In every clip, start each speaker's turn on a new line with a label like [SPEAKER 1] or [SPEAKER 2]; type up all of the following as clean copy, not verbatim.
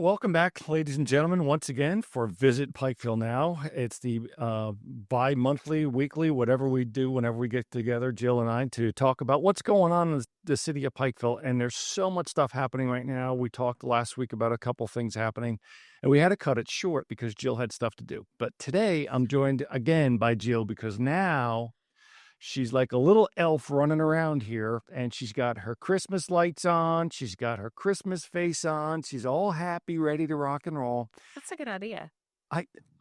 [SPEAKER 1] welcome back, ladies and gentlemen, once again for Visit Pikeville Now. It's the bi-monthly, weekly, whatever we do whenever we get together, Jill and I, to talk about what's going on in the city of Pikeville. And there's so much stuff happening right now. We talked last week about a couple things happening, and we had to cut it short because Jill had stuff to do. But today I'm joined again by Jill because now she's like a little elf running around here, and she's got her Christmas lights on. She's got her Christmas face on. She's all happy, ready to rock and roll.
[SPEAKER 2] That's a good idea.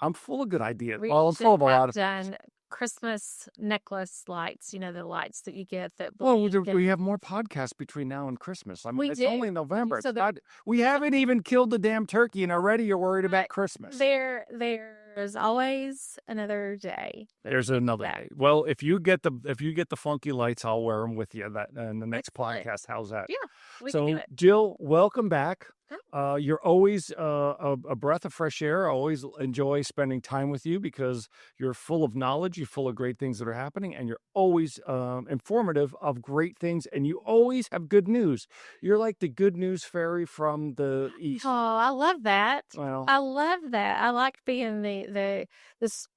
[SPEAKER 1] I'm full of good ideas.
[SPEAKER 2] We
[SPEAKER 1] Well, I'm full of a lot of.
[SPEAKER 2] done Christmas necklace lights. You know, the lights that you get that.
[SPEAKER 1] Well, we have more podcasts between now and Christmas. I mean,
[SPEAKER 2] We
[SPEAKER 1] it's
[SPEAKER 2] do.
[SPEAKER 1] only November.
[SPEAKER 2] So
[SPEAKER 1] It's not, we haven't even killed the damn turkey, and already you're worried about Christmas.
[SPEAKER 2] There's always another day.
[SPEAKER 1] There's another day. Well, if you get the funky lights, I'll wear them with you that in the next podcast. How's that?
[SPEAKER 2] Yeah. We can
[SPEAKER 1] So,
[SPEAKER 2] do it.
[SPEAKER 1] Jill, welcome back. You're always a breath of fresh air. I always enjoy spending time with you because you're full of knowledge. You're full of great things that are happening, and you're always informative of great things, and you always have good news. You're like the good news fairy from the East.
[SPEAKER 2] Oh, I love that.
[SPEAKER 1] Well,
[SPEAKER 2] I love that. I like being this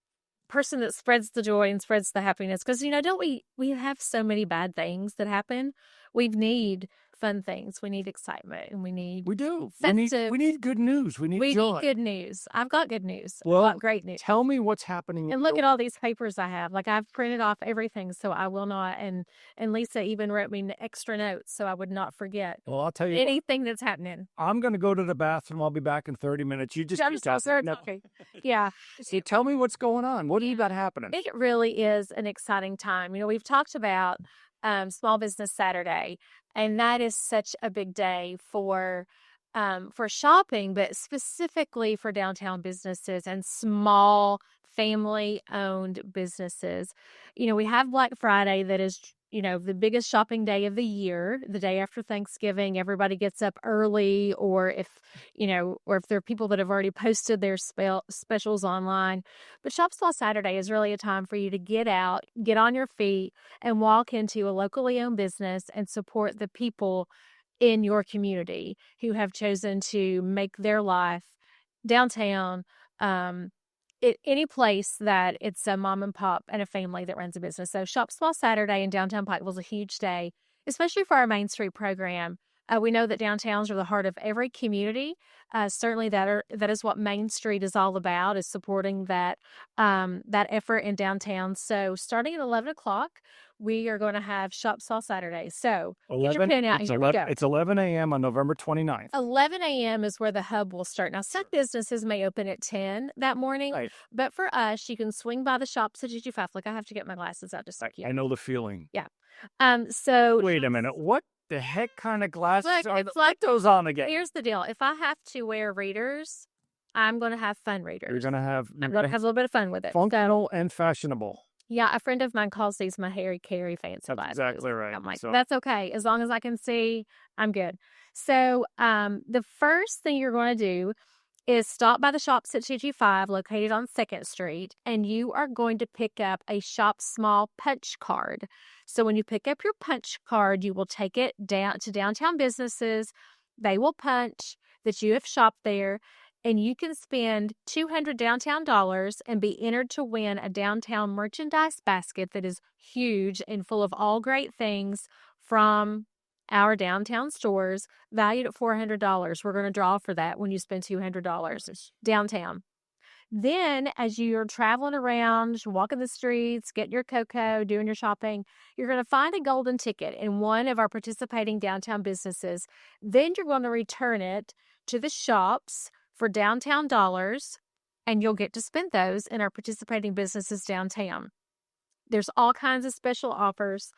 [SPEAKER 2] person that spreads the joy and spreads the happiness. Because, don't we have so many bad things that happen. We need fun things. We need excitement, and we need
[SPEAKER 1] we do.
[SPEAKER 2] festive.
[SPEAKER 1] We need good news. We need joy.
[SPEAKER 2] need good news. I've got good news.
[SPEAKER 1] Well,
[SPEAKER 2] I've got great news.
[SPEAKER 1] Tell me what's happening.
[SPEAKER 2] And look at all these papers I have. Like, I've printed off everything, so I will not. And Lisa even wrote me extra notes so I would not forget
[SPEAKER 1] Well, I'll tell you
[SPEAKER 2] anything that's happening.
[SPEAKER 1] I'm going to go to the bathroom. I'll be back in 30 minutes. You just
[SPEAKER 2] Okay. Yeah.
[SPEAKER 1] So tell me what's going on. What do you got happening?
[SPEAKER 2] It really is an exciting time. We've talked about Small Business Saturday, and that is such a big day for shopping, but specifically for downtown businesses and small family-owned businesses. We have Black Friday that is, the biggest shopping day of the year, the day after Thanksgiving. Everybody gets up early, or if there are people that have already posted their specials online. But Shop Small Saturday is really a time for you to get out, get on your feet, and walk into a locally owned business and support the people in your community who have chosen to make their life downtown, any place that it's a mom and pop and a family that runs a business. So Shop Small Saturday in Downtown Pikeville is a huge day, especially for our Main Street program. We know that downtowns are the heart of every community. Certainly that is what Main Street is all about, is supporting that effort in downtown. So starting at 11 o'clock, we are going to have Shop Small Saturday. So get your pen out.
[SPEAKER 1] It's 11 a.m. on November 29th.
[SPEAKER 2] 11 a.m. is where the hub will start. Now, some businesses may open at 10 that morning,
[SPEAKER 1] Right.
[SPEAKER 2] But for us, you can swing by the shops at GG5. Look, I have to get my glasses out to start here.
[SPEAKER 1] I know the feeling.
[SPEAKER 2] Yeah. So
[SPEAKER 1] wait a minute. What the heck kind of glasses are
[SPEAKER 2] it's like
[SPEAKER 1] those on again?
[SPEAKER 2] Here's the deal. If I have to wear readers, I'm going to have fun readers.
[SPEAKER 1] You're going to have
[SPEAKER 2] I'm going to have a little bit of fun with it.
[SPEAKER 1] functional and fashionable.
[SPEAKER 2] Yeah, a friend of mine calls these my Harry Carey fancy
[SPEAKER 1] That's
[SPEAKER 2] glasses.
[SPEAKER 1] exactly right.
[SPEAKER 2] I'm like,
[SPEAKER 1] So-
[SPEAKER 2] that's okay. As long as I can see, I'm good. So the first thing you're going to do is stop by the shops at GG5 located on 2nd Street, and you are going to pick up a Shop Small punch card. So when you pick up your punch card, you will take it down to downtown businesses. They will punch that you have shopped there, and you can spend $200 downtown dollars and be entered to win a downtown merchandise basket that is huge and full of all great things from our downtown stores, valued at $400. We're going to draw for that when you spend $200 downtown. Then, as you're traveling around, walking the streets, getting your cocoa, doing your shopping, you're going to find a golden ticket in one of our participating downtown businesses. Then you're going to return it to the shops for downtown dollars, and you'll get to spend those in our participating businesses downtown. There's all kinds of special offers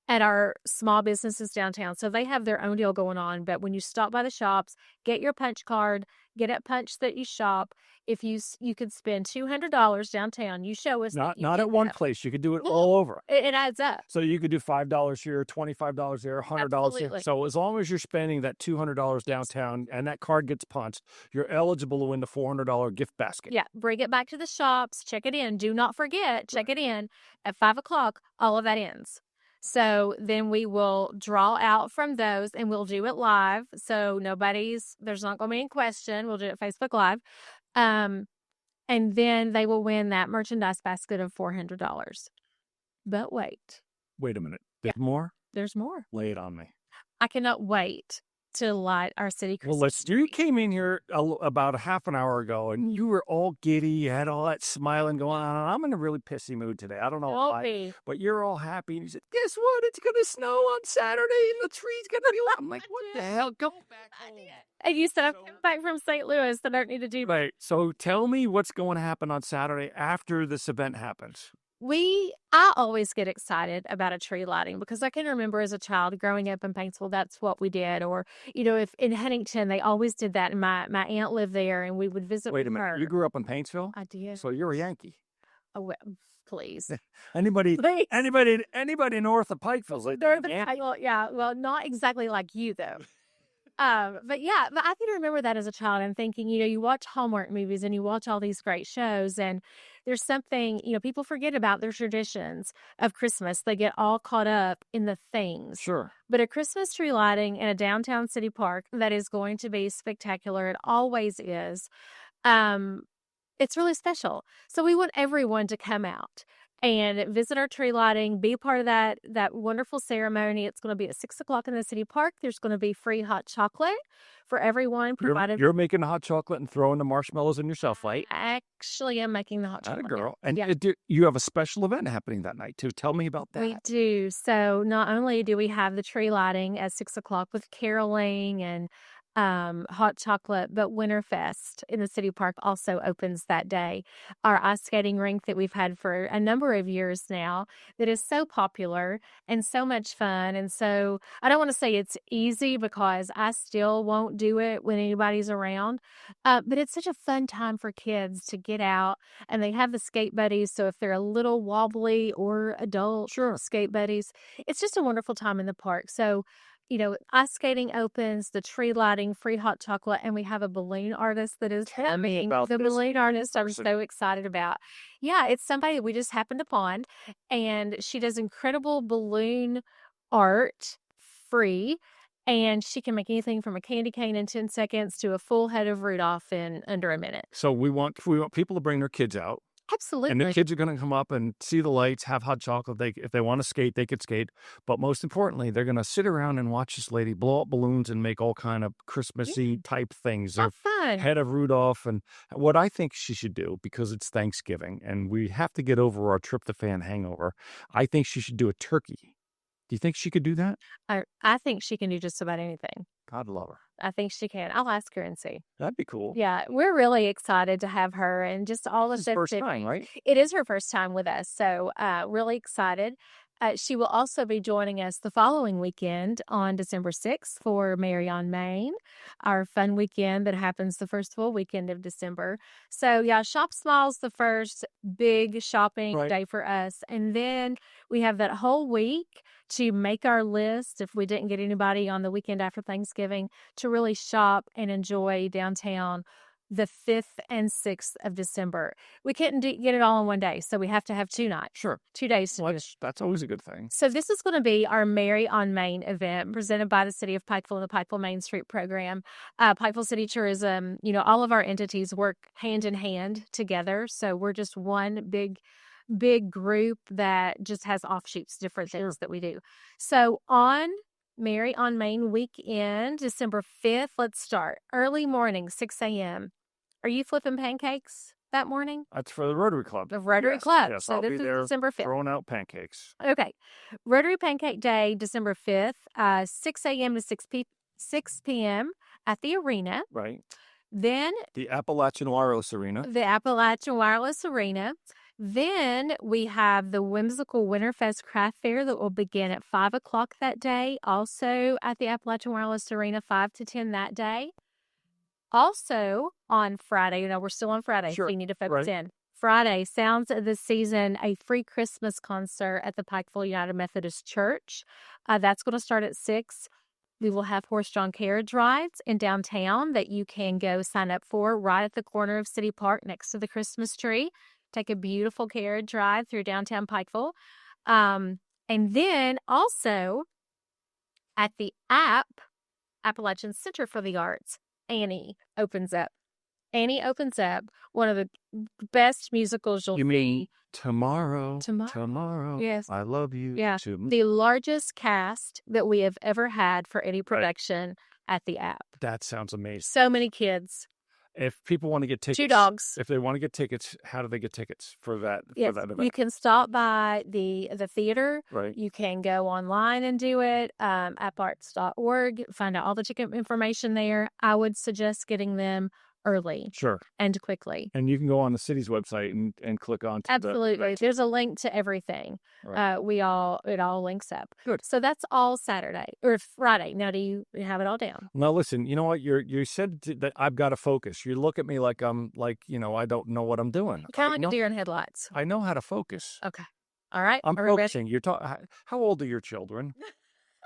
[SPEAKER 2] at our small businesses downtown. So they have their own deal going on. But when you stop by the shops, get your punch card, get it punched that you shop. If you could spend $200 downtown, you show us.
[SPEAKER 1] Not at one place. You could do it all over.
[SPEAKER 2] It adds up.
[SPEAKER 1] So you could do $5 here, $25 there, $100 here.
[SPEAKER 2] Absolutely.
[SPEAKER 1] So as long as you're spending that $200 downtown and that card gets punched, you're eligible to win the $400 gift basket.
[SPEAKER 2] Yeah, bring it back to the shops, check it in. Do not forget, check it in at 5 o'clock. All of that ends. So then we will draw out from those and we'll do it live. So there's not going to be any question. We'll do it Facebook Live. Um, and then they will win that merchandise basket of $400. But wait.
[SPEAKER 1] Wait a minute.
[SPEAKER 2] Yeah.
[SPEAKER 1] There's more?
[SPEAKER 2] There's more.
[SPEAKER 1] Lay it on me.
[SPEAKER 2] I cannot wait to light our city
[SPEAKER 1] Well,
[SPEAKER 2] Christmas.
[SPEAKER 1] you came in here about a half an hour ago, and you were all giddy. You had all that smiling going on. And I'm in a really pissy mood today. I don't know why, but you're all happy. And you said, "Guess what? It's going to snow on Saturday, and the tree's going to be." I'm like, "What the hell? Go back home."
[SPEAKER 2] And you said, "I'm coming back from St. Louis. I don't need to do."
[SPEAKER 1] Right. So tell me what's going to happen on Saturday after this event happens.
[SPEAKER 2] I always get excited about a tree lighting because I can remember as a child growing up in Paintsville, that's what we did. Or, if in Huntington, they always did that. And my aunt lived there and we would visit
[SPEAKER 1] Wait a
[SPEAKER 2] with
[SPEAKER 1] minute.
[SPEAKER 2] her.
[SPEAKER 1] You grew up in Paintsville?
[SPEAKER 2] I did.
[SPEAKER 1] So you're a Yankee.
[SPEAKER 2] Oh, well, please.
[SPEAKER 1] Anybody north of Pikeville's like
[SPEAKER 2] North of Pikeville, yeah. Well, not exactly like you, though. But I can remember that as a child and thinking, you watch Hallmark movies and you watch all these great shows and there's something, people forget about their traditions of Christmas. They get all caught up in the things.
[SPEAKER 1] Sure.
[SPEAKER 2] But a Christmas tree lighting in a downtown city park that is going to be spectacular. It always is. It's really special. So we want everyone to come out and visit our tree lighting, be part of that wonderful ceremony. It's going to be at 6:00 in the city park. There's going to be free hot chocolate for everyone. Provided
[SPEAKER 1] you're making the hot chocolate and throwing the marshmallows in yourself, right?
[SPEAKER 2] Actually, I'm making the hot chocolate.
[SPEAKER 1] Atta girl. And you have a special event happening that night too. Tell me about that.
[SPEAKER 2] We do. So not only do we have the tree lighting at 6:00 with caroling and hot chocolate, but Winterfest in the city park also opens that day. Our ice skating rink that we've had for a number of years now that is so popular and so much fun. And so I don't want to say it's easy because I still won't do it when anybody's around. But it's such a fun time for kids to get out and they have the skate buddies. So if they're a little wobbly or adult skate buddies, it's just a wonderful time in the park. So ice skating opens, the tree lighting, free hot chocolate, and we have a balloon artist that is coming. The balloon artist I'm so excited about. Yeah, it's somebody we just happened upon, and she does incredible balloon art free, and she can make anything from a candy cane in 10 seconds to a full head of Rudolph in under a minute.
[SPEAKER 1] So we want people to bring their kids out.
[SPEAKER 2] Absolutely.
[SPEAKER 1] And the kids are going to come up and see the lights, have hot chocolate. If they want to skate, they could skate. But most importantly, they're going to sit around and watch this lady blow up balloons and make all kind of Christmassy type things.
[SPEAKER 2] How fun.
[SPEAKER 1] Head of Rudolph. And what I think she should do, because it's Thanksgiving and we have to get over our tryptophan hangover, I think she should do a turkey. Do you think she could do that?
[SPEAKER 2] I think she can do just about anything.
[SPEAKER 1] God love her.
[SPEAKER 2] I think she can. I'll ask her and see.
[SPEAKER 1] That'd be cool.
[SPEAKER 2] Yeah, we're really excited to have her and just all of
[SPEAKER 1] this. First time, right?
[SPEAKER 2] It is her first time with us, so really excited. She will also be joining us the following weekend on December 6th for Mary on Main, our fun weekend that happens the first full weekend of December. So yeah, Shop Smile's the first big shopping day for us. And then we have that whole week to make our list if we didn't get anybody on the weekend after Thanksgiving to really shop and enjoy downtown the 5th and 6th of December. We couldn't get it all in one day, so we have to have 2 nights.
[SPEAKER 1] Sure.
[SPEAKER 2] 2 days.
[SPEAKER 1] That's always a good thing.
[SPEAKER 2] So this is going to be our Mary on Main event presented by the City of Pikeville and the Pikeville Main Street program. Pikeville City Tourism, all of our entities work hand in hand together. So we're just one big group that just has offshoots, different things that we do. So on Mary on Main weekend, December 5th, let's start. Early morning, 6 a.m. Are you flipping pancakes that morning?
[SPEAKER 1] That's for the Rotary Club.
[SPEAKER 2] The Rotary Club.
[SPEAKER 1] Yes,
[SPEAKER 2] so
[SPEAKER 1] I'll
[SPEAKER 2] this
[SPEAKER 1] be
[SPEAKER 2] is
[SPEAKER 1] there
[SPEAKER 2] December 5th.
[SPEAKER 1] Throwing out pancakes.
[SPEAKER 2] Okay. Rotary Pancake Day, December 5th, 6 a.m. to 6 p.m. at the arena.
[SPEAKER 1] Right.
[SPEAKER 2] Then
[SPEAKER 1] the Appalachian Wireless Arena.
[SPEAKER 2] Then we have the whimsical Winterfest Craft Fair that will begin at 5:00 that day. Also at the Appalachian Wireless Arena, 5 to 10 that day. Also on Friday, we're still on Friday, so you need to focus in. Friday, Sounds of the Season, a free Christmas concert at the Pikeville United Methodist Church. That's going to start at 6. We will have horse-drawn carriage rides in downtown that you can go sign up for right at the corner of City Park next to the Christmas tree. Take a beautiful carriage ride through downtown Pikeville. And then also at the Appalachian Center for the Arts, Annie opens up. Annie opens up one of the best musicals you'll
[SPEAKER 1] You mean
[SPEAKER 2] see.
[SPEAKER 1] tomorrow?
[SPEAKER 2] Tomorrow.
[SPEAKER 1] Tomorrow.
[SPEAKER 2] Yes.
[SPEAKER 1] I love you.
[SPEAKER 2] Yeah.
[SPEAKER 1] Too.
[SPEAKER 2] The largest cast that we have ever had for any production at the app.
[SPEAKER 1] That sounds amazing.
[SPEAKER 2] So many kids.
[SPEAKER 1] If people want to get tickets,
[SPEAKER 2] 2 dogs.
[SPEAKER 1] If they want to get tickets, how do they get tickets for that?
[SPEAKER 2] Yes,
[SPEAKER 1] For that event?
[SPEAKER 2] you can stop by the theater.
[SPEAKER 1] Right.
[SPEAKER 2] You can go online and do it, apparts.org, find out all the ticket information there. I would suggest getting them early
[SPEAKER 1] Sure.
[SPEAKER 2] and quickly.
[SPEAKER 1] And you can go on the city's website and click on.
[SPEAKER 2] Absolutely. There's a link to everything.
[SPEAKER 1] Right.
[SPEAKER 2] It all links up.
[SPEAKER 1] Good.
[SPEAKER 2] So that's all Saturday or Friday. Now, do you have it all down?
[SPEAKER 1] Now, listen, you know what? You said that I've got to focus. You look at me like I'm like, I don't know what I'm doing.
[SPEAKER 2] Kind of like a deer in headlights.
[SPEAKER 1] I know how to focus.
[SPEAKER 2] Okay. All right.
[SPEAKER 1] I'm focusing. You're how old are your children?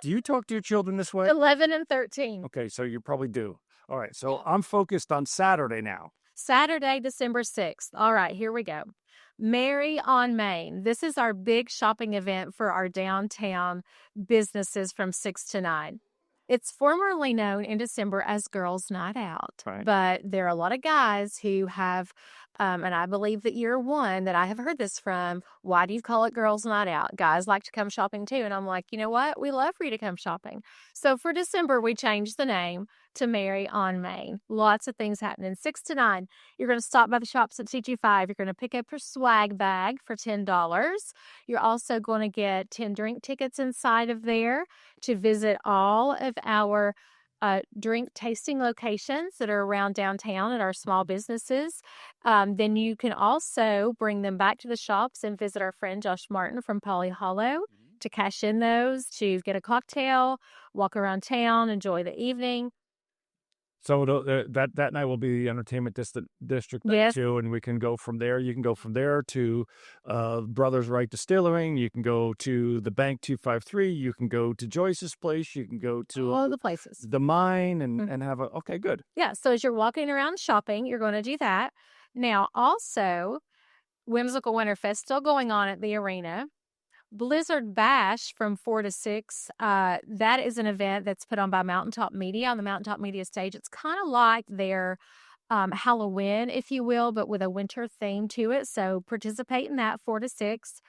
[SPEAKER 1] Do you talk to your children this way?
[SPEAKER 2] 11 and 13.
[SPEAKER 1] Okay, so you probably do. All right, so I'm focused on Saturday now.
[SPEAKER 2] Saturday, December 6th. All right, here we go. Mary on Main. This is our big shopping event for our downtown businesses from 6 to 9. It's formerly known in December as Girls' Night Out,
[SPEAKER 1] right.
[SPEAKER 2] But there are a lot of guys who have, and I believe that you're one that I have heard this from. Why do you call it Girls' Night Out? Guys like to come shopping too. And I'm like, you know what? We love for you to come shopping. So for December, we changed the name to Mary on Main. Lots of things happening. 6 to 9, you're going to stop by the shops at CG5. You're going to pick up your swag bag for $10. You're also going to get 10 drink tickets inside of there to visit all of our drink tasting locations that are around downtown at our small businesses. Then you can also bring them back to the shops and visit our friend Josh Martin from Poly Hollow to cash in those, to get a cocktail, walk around town, enjoy the evening.
[SPEAKER 1] So that night will be the entertainment district
[SPEAKER 2] Yes.
[SPEAKER 1] too, and we can go from there. You can go from there to Brothers Right Distilling. You can go to the Bank 253. You can go to Joyce's place. You can go to
[SPEAKER 2] all the places,
[SPEAKER 1] the Mine, and have okay, good.
[SPEAKER 2] Yeah. So as you're walking around shopping, you're going to do that. Now, also, Whimsical Winter Fest still going on at the arena. Blizzard Bash from 4 to 6. That is an event that's put on by Mountaintop Media on the Mountaintop Media stage. It's kind of like their Halloween, if you will, but with a winter theme to it. So participate in that 4 to 6.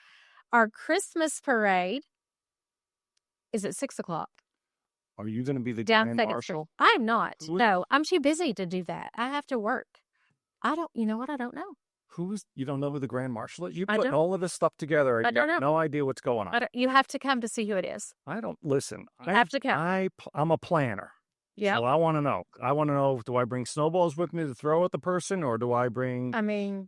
[SPEAKER 2] Our Christmas parade is at 6 o'clock.
[SPEAKER 1] Are you going to be the
[SPEAKER 2] Grand
[SPEAKER 1] Marshal?
[SPEAKER 2] I'm not. No, I'm too busy to do that. I have to work. You know what? I don't know.
[SPEAKER 1] You don't know who the Grand Marshal is? You put all of this stuff together.
[SPEAKER 2] I don't know.
[SPEAKER 1] No idea what's going on.
[SPEAKER 2] You have to come to see who it is.
[SPEAKER 1] I don't listen.
[SPEAKER 2] You have to come.
[SPEAKER 1] I'm a planner.
[SPEAKER 2] Yeah.
[SPEAKER 1] So I want to know. Do I bring snowballs with me to throw at the person, or do I bring?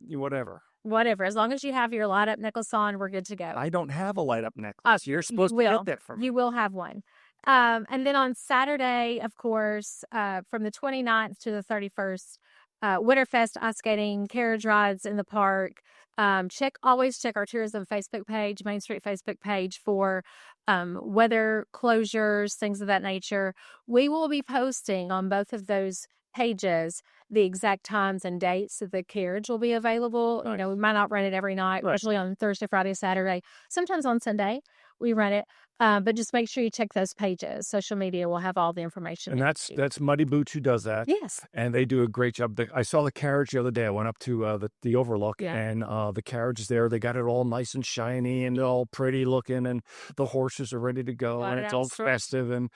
[SPEAKER 1] Whatever.
[SPEAKER 2] Whatever. As long as you have your light up necklace on, we're good to go.
[SPEAKER 1] I don't have a light up necklace. You're supposed to get that for me.
[SPEAKER 2] You will have one. And then on Saturday, of course, from the 29th to the 31st. Winterfest ice skating, carriage rides in the park. Always check our tourism Facebook page, Main Street Facebook page for weather closures, things of that nature. We will be posting on both of those pages the exact times and dates that the carriage will be available. Nice. We might not run it every night, especially on Thursday, Friday, Saturday. Sometimes on Sunday we run it. But just make sure you check those pages. Social media will have all the information.
[SPEAKER 1] And that's Muddy Boots who does that.
[SPEAKER 2] Yes.
[SPEAKER 1] And they do a great job. I saw the carriage the other day. I went up to the Overlook, and the carriage is there. They got it all nice and shiny and all pretty looking, and the horses are ready to go, and it's all festive. And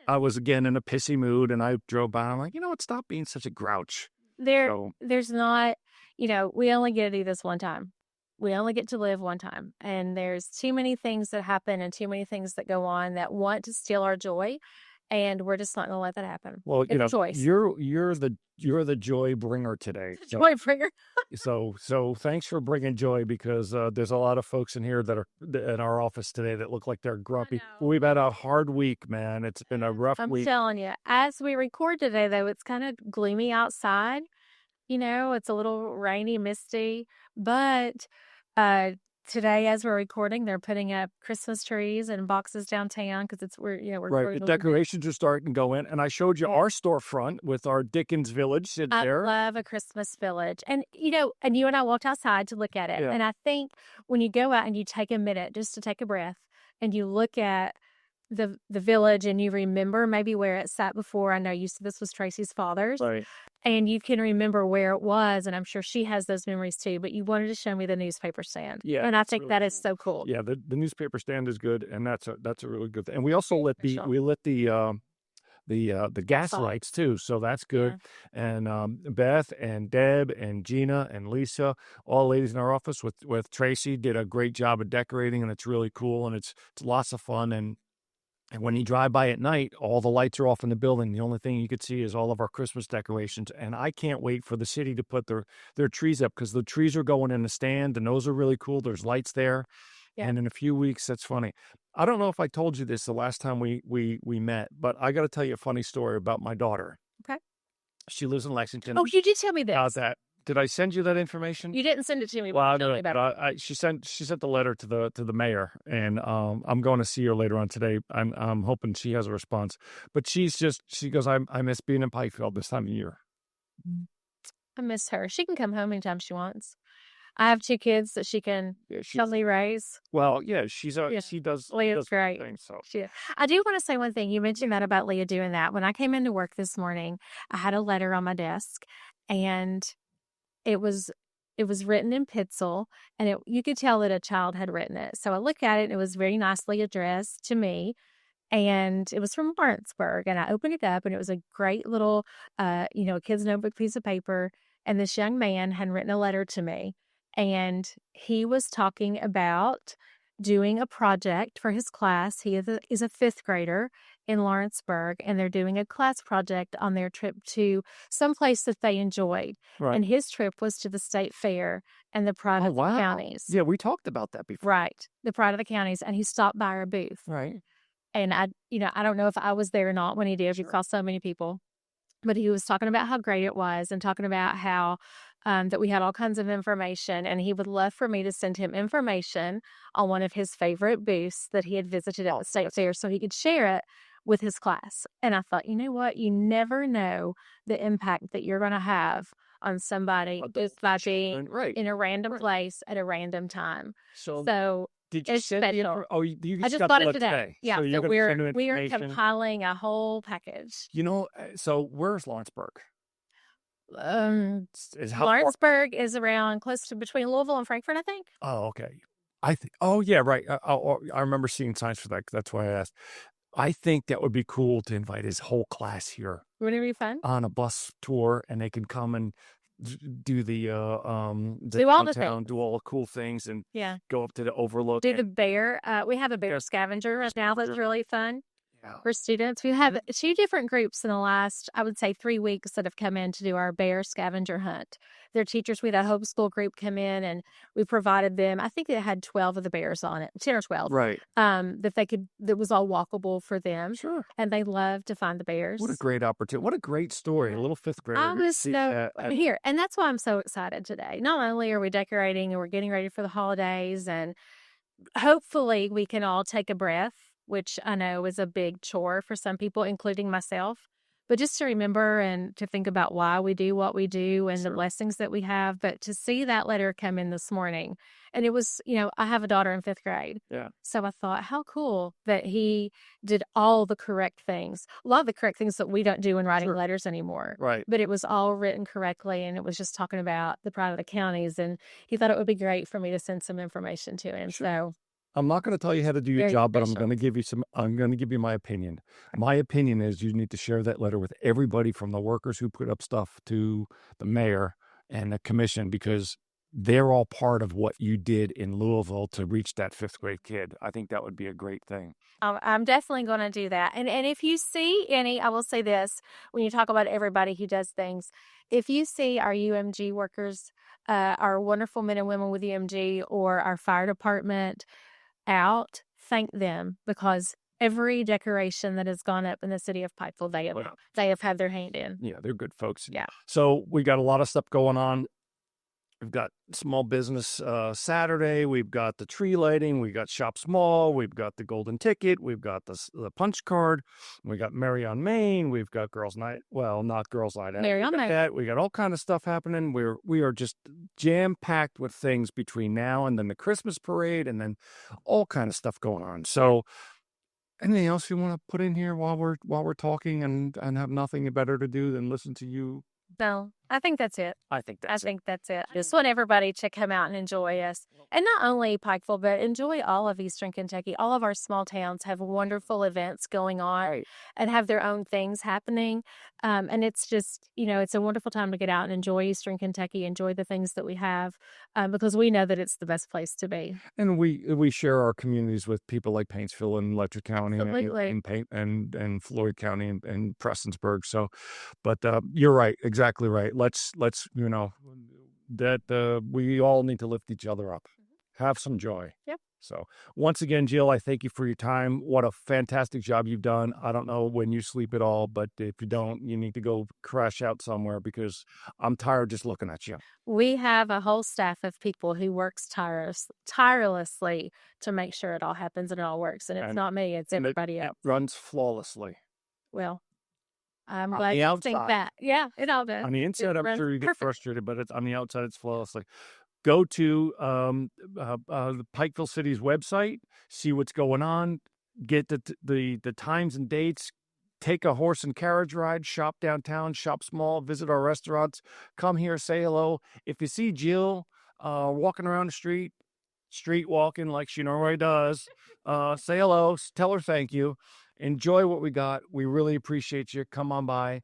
[SPEAKER 1] I was, again, in a pissy mood, and I drove by. I'm like, stop being such a grouch.
[SPEAKER 2] There's not, we only get to do this one time. We only get to live one time, and there's too many things that happen and too many things that go on that want to steal our joy, and we're just not going to let that happen.
[SPEAKER 1] Well,
[SPEAKER 2] it's choice.
[SPEAKER 1] You're the joy bringer today.
[SPEAKER 2] Joy bringer.
[SPEAKER 1] So thanks for bringing joy, because there's a lot of folks in here that are in our office today that look like they're grumpy. We've had a hard week, man. It's been a rough week.
[SPEAKER 2] I'm telling you. As we record today, though, it's kind of gloomy outside. It's a little rainy, misty, but today, as we're recording, they're putting up Christmas trees and boxes downtown because we're
[SPEAKER 1] right. The decorations are starting to go in, and I showed you our storefront with our Dickens Village there.
[SPEAKER 2] I love a Christmas village, and you and I walked outside to look at it, and I think when you go out and you take a minute just to take a breath, and you look at the village and you remember maybe where it sat before. I know you said this was Tracy's father's.
[SPEAKER 1] Right.
[SPEAKER 2] And you can remember where it was, and I'm sure she has those memories too, but you wanted to show me the newspaper stand.
[SPEAKER 1] Yeah,
[SPEAKER 2] And I
[SPEAKER 1] it's
[SPEAKER 2] think
[SPEAKER 1] really
[SPEAKER 2] that is
[SPEAKER 1] cool.
[SPEAKER 2] so cool.
[SPEAKER 1] Yeah, the newspaper stand is good, and that's a really good thing. And we also lit
[SPEAKER 2] Special.
[SPEAKER 1] the gas
[SPEAKER 2] Fun.
[SPEAKER 1] lights too, so that's good.
[SPEAKER 2] Yeah.
[SPEAKER 1] And Beth and Deb and Gina and Lisa, all ladies in our office with Tracy, did a great job of decorating, and it's really cool, and it's lots of fun. And when you drive by at night, all the lights are off in the building. The only thing you could see is all of our Christmas decorations. And I can't wait for the city to put their trees up, because the trees are going in the stand, and those are really cool. There's lights there.
[SPEAKER 2] Yeah.
[SPEAKER 1] And in a few weeks, that's funny. I don't know if I told you this the last time we met, but I got to tell you a funny story about my daughter.
[SPEAKER 2] Okay.
[SPEAKER 1] She lives in Lexington.
[SPEAKER 2] Oh, you did tell me this.
[SPEAKER 1] Did I send you that information?
[SPEAKER 2] You didn't send it to me.
[SPEAKER 1] Well,
[SPEAKER 2] Tell me about it.
[SPEAKER 1] she sent the letter to the mayor, and I'm going to see her later on today. I'm hoping she has a response. But she goes, I miss being in Pikeville this time of year.
[SPEAKER 2] I miss her. She can come home anytime she wants. I have 2 kids that she can totally raise.
[SPEAKER 1] Well, yeah, she does.
[SPEAKER 2] Leah's great.
[SPEAKER 1] Things, so.
[SPEAKER 2] I do want to say one thing. You mentioned that about Leah doing that. When I came into work this morning, I had a letter on my desk, and it was written in pencil, and you could tell that a child had written it. So I looked at it, and it was very nicely addressed to me, and it was from Lawrenceburg. And I opened it up, and it was a great little, a kid's notebook piece of paper. And this young man had written a letter to me, and he was talking about doing a project for his class. He is a 5th grader in Lawrenceburg, and they're doing a class project on their trip to some place that they enjoyed.
[SPEAKER 1] Right.
[SPEAKER 2] And his trip was to the state fair and the Pride of the Counties.
[SPEAKER 1] Yeah, we talked about that before.
[SPEAKER 2] Right. The Pride of the Counties. And he stopped by our booth.
[SPEAKER 1] Right.
[SPEAKER 2] And I don't know if I was there or not when he did. We saw so many people. But he was talking about how great it was, and talking about how that we had all kinds of information, and he would love for me to send him information on one of his favorite booths that he had visited at the state fair, so he could share it with his class. And I thought, you know what? You never know the impact that you're going to have on somebody just by being in a random place at a random time. So
[SPEAKER 1] did you send
[SPEAKER 2] special.
[SPEAKER 1] You
[SPEAKER 2] I just bought it today. Yeah,
[SPEAKER 1] so
[SPEAKER 2] we are compiling a whole package.
[SPEAKER 1] So where's Lawrenceburg?
[SPEAKER 2] Lawrenceburg is around close to between Louisville and Frankfort, I think.
[SPEAKER 1] Oh, okay. Oh, yeah, right. I remember seeing signs for that. That's why I asked. I think that would be cool to invite his whole class here.
[SPEAKER 2] Wouldn't it be fun?
[SPEAKER 1] On a bus tour, and they can come and do the
[SPEAKER 2] downtown,
[SPEAKER 1] do all the cool things, and go up to the overlook.
[SPEAKER 2] Do the bear. We have a bear scavenger right now that's really fun for students. We have 2 different groups in the last, I would say, 3 weeks that have come in to do our bear scavenger hunt. Their teachers, we had a homeschool group come in, and we provided them, I think it had 12 of the bears on it, 10 or 12.
[SPEAKER 1] Right.
[SPEAKER 2] That was all walkable for them.
[SPEAKER 1] Sure.
[SPEAKER 2] And they love to find the bears.
[SPEAKER 1] What a great opportunity. What a great story. A little 5th grader.
[SPEAKER 2] Here. And that's why I'm so excited today. Not only are we decorating and we're getting ready for the holidays, and hopefully we can all take a breath, which I know is a big chore for some people, including myself. But just to remember and to think about why we do what we do and the blessings that we have. But to see that letter come in this morning, and it was, I have a daughter in 5th grade.
[SPEAKER 1] Yeah.
[SPEAKER 2] So I thought, how cool that he did all the correct things. A lot of the correct things that we don't do in writing letters anymore.
[SPEAKER 1] Right.
[SPEAKER 2] But it was all written correctly, and it was just talking about the Pride of the Counties. And he thought it would be great for me to send some information to him.
[SPEAKER 1] Sure.
[SPEAKER 2] So
[SPEAKER 1] I'm not going to tell you how to do your job, but I'm going to give you my opinion. My opinion is you need to share that letter with everybody, from the workers who put up stuff to the mayor and the commission, because they're all part of what you did in Louisville to reach that 5th grade kid. I think that would be a great thing.
[SPEAKER 2] I'm definitely going to do that. And if you see any, I will say this, when you talk about everybody who does things, if you see our UMG workers, our wonderful men and women with UMG, or our fire department out, thank them, because every decoration that has gone up in the city of Pikeville, they have had their hand in.
[SPEAKER 1] Yeah, they're good folks.
[SPEAKER 2] Yeah.
[SPEAKER 1] So we got a lot of stuff going on. We've got small business Saturday. We've got the tree lighting. We got Shop Small. We've got the golden ticket. We've got the punch card. We got Mary on Main. We've got Girls Night. Well, not Girls Night out.
[SPEAKER 2] Mary on Main.
[SPEAKER 1] That we got all kind of stuff happening. We are just jam packed with things between now and then the Christmas parade, and then all kind of stuff going on. So, anything else you want to put in here while we're talking and have nothing better to do than listen to you?
[SPEAKER 2] No, I think that's it.
[SPEAKER 1] I think
[SPEAKER 2] I
[SPEAKER 1] that's it.
[SPEAKER 2] think that's it. Just want everybody to come out and enjoy us. And not only Pikeville, but enjoy all of Eastern Kentucky. All of our small towns have wonderful events going on
[SPEAKER 1] Right.
[SPEAKER 2] and have their own things happening. And it's just, it's a wonderful time to get out and enjoy Eastern Kentucky, enjoy the things that we have, because we know that it's the best place to be.
[SPEAKER 1] And we share our communities with people like Paintsville and Letcher County
[SPEAKER 2] Absolutely.
[SPEAKER 1] and Floyd County and Prestonsburg. So, but you're right, exactly right. Let's that we all need to lift each other up, have some joy.
[SPEAKER 2] Yep.
[SPEAKER 1] So once again, Jill, I thank you for your time. What a fantastic job you've done. I don't know when you sleep at all, but if you don't, you need to go crash out somewhere because I'm tired just looking at you.
[SPEAKER 2] We have a whole staff of people who works tirelessly to make sure it all happens and it all works. And it's
[SPEAKER 1] And-
[SPEAKER 2] not me, it's
[SPEAKER 1] And
[SPEAKER 2] everybody
[SPEAKER 1] it
[SPEAKER 2] else.
[SPEAKER 1] runs flawlessly.
[SPEAKER 2] Well, I'm
[SPEAKER 1] On
[SPEAKER 2] glad
[SPEAKER 1] the
[SPEAKER 2] you think
[SPEAKER 1] outside.
[SPEAKER 2] that. Yeah, it all does.
[SPEAKER 1] On the inside, I'm
[SPEAKER 2] runs
[SPEAKER 1] sure you get
[SPEAKER 2] perfect.
[SPEAKER 1] frustrated, but it's on the outside, it's flawlessly. Go to the Pikeville City's website, see what's going on, get the times and dates, take a horse and carriage ride, shop downtown, shop small, visit our restaurants, come here, say hello. If you see Jill walking around the street walking like she normally does, say hello, tell her thank you. Enjoy what we got. We really appreciate you. Come on by.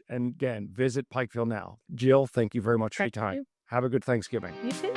[SPEAKER 1] And again, visit Pikeville now. Jill, thank you very much for your
[SPEAKER 2] Thank
[SPEAKER 1] time.
[SPEAKER 2] you.
[SPEAKER 1] Have a good Thanksgiving.
[SPEAKER 2] You too.